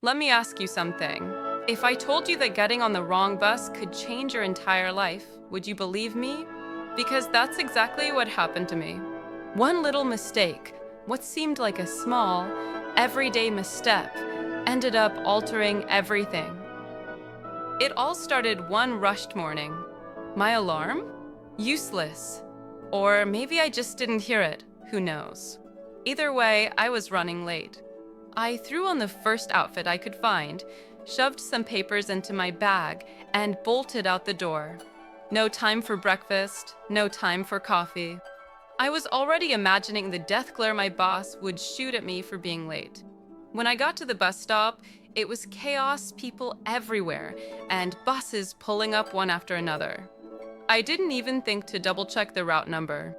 Let me ask you something. If I told you that getting on the wrong bus could change your entire life, would you believe me? Because that's exactly what happened to me. One little mistake, what seemed like a small, everyday misstep, ended up altering everything. It all started one rushed morning. My alarm? Useless. Or maybe I just didn't hear it. Who knows? Either way, I was running late. I threw on the first outfit I could find, shoved some papers into my bag, and bolted out the door. No time for breakfast, no time for coffee. I was already imagining the death glare my boss would shoot at me for being late. When I got to the bus stop, it was chaos, people everywhere, and buses pulling up one after another. I didn't even think to double-check the route number.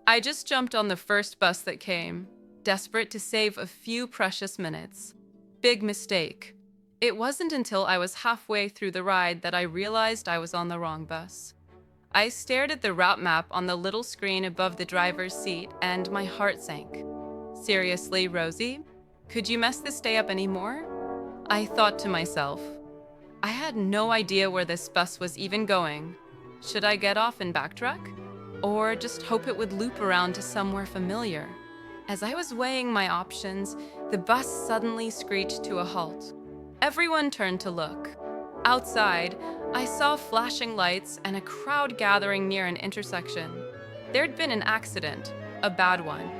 I just jumped on the first bus that came, desperate to save a few precious minutes. Big mistake. It wasn't until I was halfway through the ride that I realized I was on the wrong bus. I stared at the route map on the little screen above the driver's seat, and my heart sank. Seriously, Rosie? Could you mess this day up anymore? I thought to myself. I had no idea where this bus was even going. Should I get off and backtrack? Or just hope it would loop around to somewhere familiar? As I was weighing my options, the bus suddenly screeched to a halt. Everyone turned to look. Outside, I saw flashing lights and a crowd gathering near an intersection. There'd been an accident, a bad one.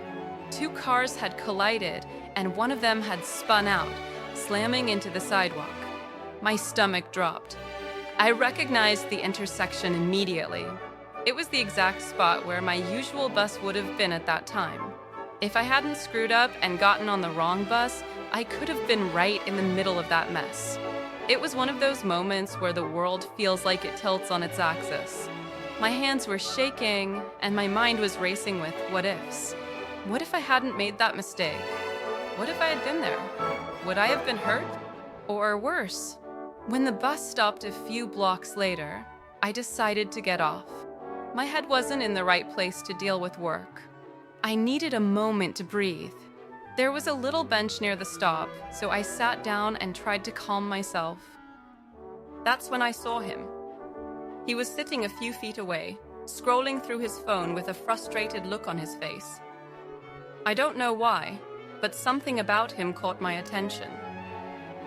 Two cars had collided, and one of them had spun out, slamming into the sidewalk. My stomach dropped. I recognized the intersection immediately. It was the exact spot where my usual bus would have been at that time. If I hadn't screwed up and gotten on the wrong bus, I could have been right in the middle of that mess. It was one of those moments where the world feels like it tilts on its axis. My hands were shaking, and my mind was racing with what-ifs. What if I hadn't made that mistake? What if I had been there? Would I have been hurt? Or worse? When the bus stopped a few blocks later, I decided to get off. My head wasn't in the right place to deal with work. I needed a moment to breathe. There was a little bench near the stop, so I sat down and tried to calm myself. That's when I saw him. He was sitting a few feet away, scrolling through his phone with a frustrated look on his face. I don't know why, but something about him caught my attention.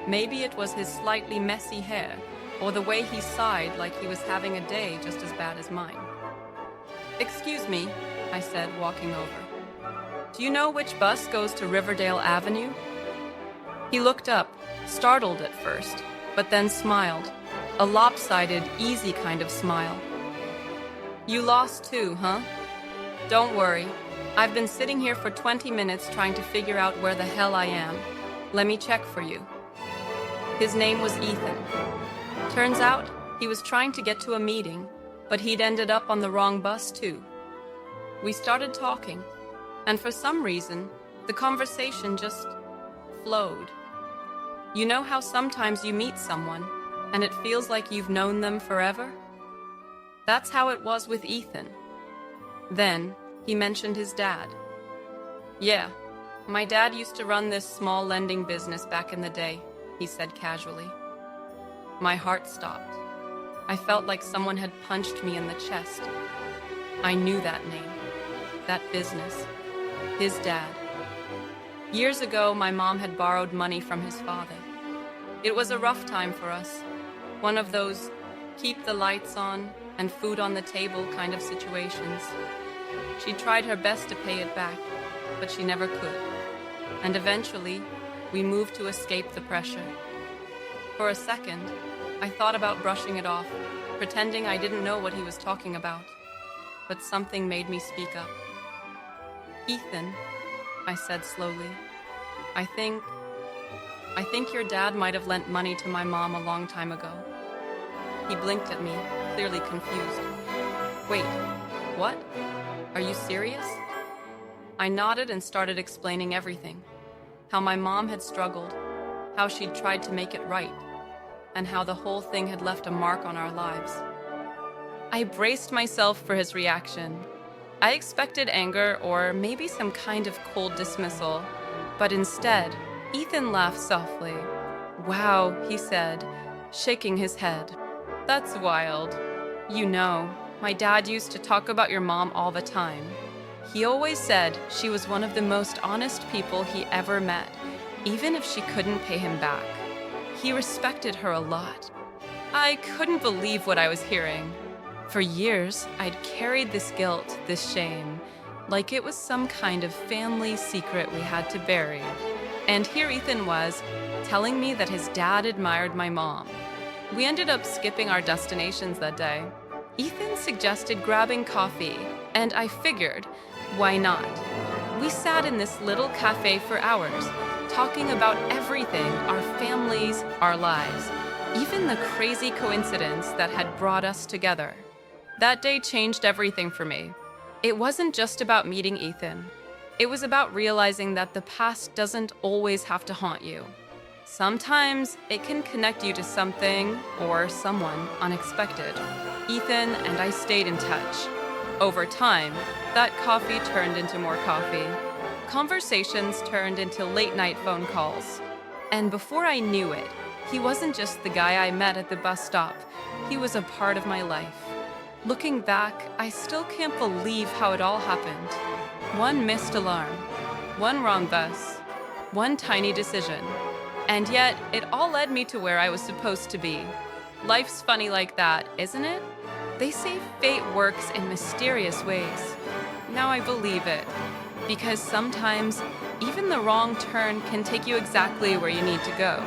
Maybe it was his slightly messy hair, or the way he sighed like he was having a day just as bad as mine. "Excuse me," I said, walking over. "Do you know which bus goes to Riverdale Avenue?" He looked up, startled at first, but then smiled, a lopsided, easy kind of smile. "You lost too, huh? Don't worry. I've been sitting here for 20 minutes trying to figure out where the hell I am. Let me check for you." His name was Ethan. Turns out, he was trying to get to a meeting, but he'd ended up on the wrong bus too. We started talking, and for some reason, the conversation just flowed. You know how sometimes you meet someone, and it feels like you've known them forever? That's how it was with Ethan. Then, he mentioned his dad. "Yeah, my dad used to run this small lending business back in the day," he said casually. My heart stopped. I felt like someone had punched me in the chest. I knew that name, that business, his dad. Years ago, my mom had borrowed money from his father. It was a rough time for us, one of those keep the lights on and food on the table kind of situations. She tried her best to pay it back, but she never could. And eventually, we moved to escape the pressure. For a second, I thought about brushing it off, pretending I didn't know what he was talking about. But something made me speak up. "Ethan," I said slowly, I think your dad might have lent money to my mom a long time ago." He blinked at me, clearly confused. "Wait, what? Are you serious?" I nodded and started explaining everything. How my mom had struggled, how she'd tried to make it right, and how the whole thing had left a mark on our lives. I braced myself for his reaction. I expected anger or maybe some kind of cold dismissal, but instead, Ethan laughed softly. Wow, he said, shaking his head. That's wild. You know, my dad used to talk about your mom all the time. He always said she was one of the most honest people he ever met, even if she couldn't pay him back. He respected her a lot. I couldn't believe what I was hearing. For years, I'd carried this guilt, this shame, like it was some kind of family secret we had to bury. And here Ethan was, telling me that his dad admired my mom. We ended up skipping our destinations that day. Ethan suggested grabbing coffee, and I figured, why not? We sat in this little cafe for hours, talking about everything, our families, our lives, even the crazy coincidence that had brought us together. That day changed everything for me. It wasn't just about meeting Ethan. It was about realizing that the past doesn't always have to haunt you. Sometimes it can connect you to something or someone unexpected. Ethan and I stayed in touch. Over time, that coffee turned into more coffee. Conversations turned into late-night phone calls. And before I knew it, he wasn't just the guy I met at the bus stop. He was a part of my life. Looking back, I still can't believe how it all happened. One missed alarm, one wrong bus, one tiny decision. And yet, it all led me to where I was supposed to be. Life's funny like that, isn't it? They say fate works in mysterious ways. Now I believe it, because sometimes even the wrong turn can take you exactly where you need to go.